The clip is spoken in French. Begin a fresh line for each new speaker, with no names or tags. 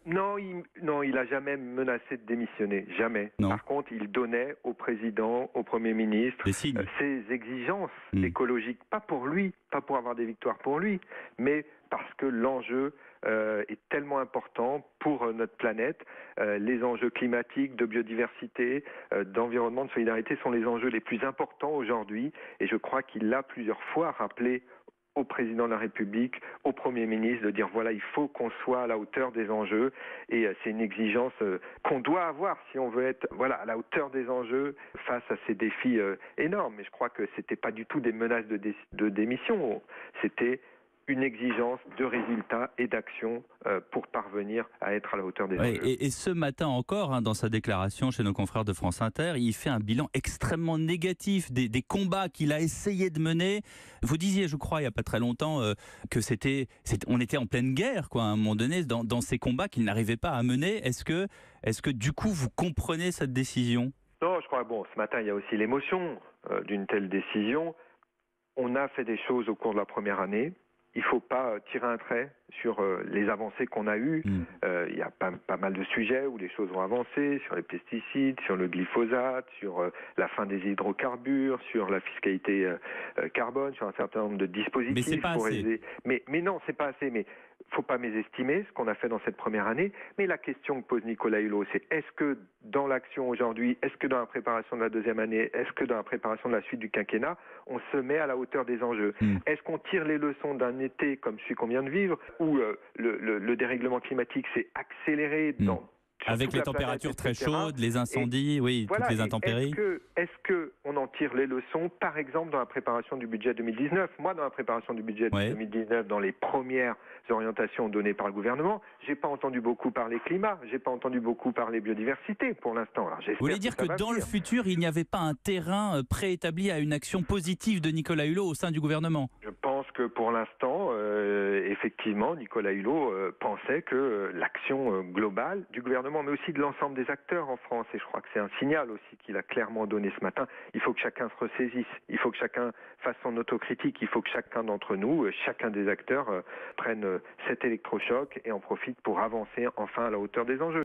Non, il a jamais menacé de démissionner, jamais.
Non.
Par contre, il donnait au président, au Premier ministre,
Des signes.
ses exigences écologiques, pas pour lui, pas pour avoir des victoires pour lui, mais parce que l'enjeu est tellement important pour notre planète. Les enjeux climatiques, de biodiversité, d'environnement, de solidarité sont les enjeux les plus importants aujourd'hui, et je crois qu'il l'a plusieurs fois rappelé au président de la République, au Premier ministre, de dire voilà, il faut qu'on soit à la hauteur des enjeux, et c'est une exigence qu'on doit avoir si on veut être à la hauteur des enjeux face à ces défis énormes. Mais je crois que c'était pas du tout des menaces de démission, c'était une exigence de résultats et d'action pour parvenir à être à la hauteur des enjeux.
Et ce matin encore, dans sa déclaration chez nos confrères de France Inter, il fait un bilan extrêmement négatif des combats qu'il a essayé de mener. Vous disiez, je crois, il n'y a pas très longtemps, que on était en pleine guerre, quoi, à un moment donné, dans ces combats qu'il n'arrivait pas à mener. Est-ce que du coup, vous comprenez cette décision ?
Non, je crois, ce matin, il y a aussi l'émotion d'une telle décision. On a fait des choses au cours de la première année. Il ne faut pas tirer un trait sur les avancées qu'on a eues. Il y a pas mal de sujets où les choses ont avancé, sur les pesticides, sur le glyphosate, sur la fin des hydrocarbures, sur la fiscalité carbone, sur un certain nombre de dispositifs.
Mais c'est pas assez.
Aider. Mais non, c'est pas assez. Mais faut pas mésestimer ce qu'on a fait dans cette première année. Mais la question que pose Nicolas Hulot, c'est est-ce que dans l'action aujourd'hui, est-ce que dans la préparation de la deuxième année, est-ce que dans la préparation de la suite du quinquennat, on se met à la hauteur des enjeux ? Est-ce qu'on tire les leçons d'un été comme celui qu'on vient de vivre, où le dérèglement climatique s'est accéléré
avec les températures très chaudes, les incendies, toutes les intempéries.
Est-ce que on en tire les leçons, par exemple, dans la préparation du budget 2019 ? Moi, dans la préparation du budget 2019, dans les premières orientations données par le gouvernement, j'ai pas entendu beaucoup parler climat, j'ai pas entendu beaucoup parler biodiversité pour l'instant. Alors,
vous voulez dire que dans le futur, il n'y avait pas un terrain préétabli à une action positive de Nicolas Hulot au sein du gouvernement ?
Je pense que pour l'instant, effectivement, Nicolas Hulot pensait que l'action globale du gouvernement, mais aussi de l'ensemble des acteurs en France, et je crois que c'est un signal aussi qu'il a clairement donné ce matin, il faut que chacun se ressaisisse, il faut que chacun fasse son autocritique, il faut que chacun d'entre nous, chacun des acteurs, prenne cet électrochoc et en profite pour avancer enfin à la hauteur des enjeux.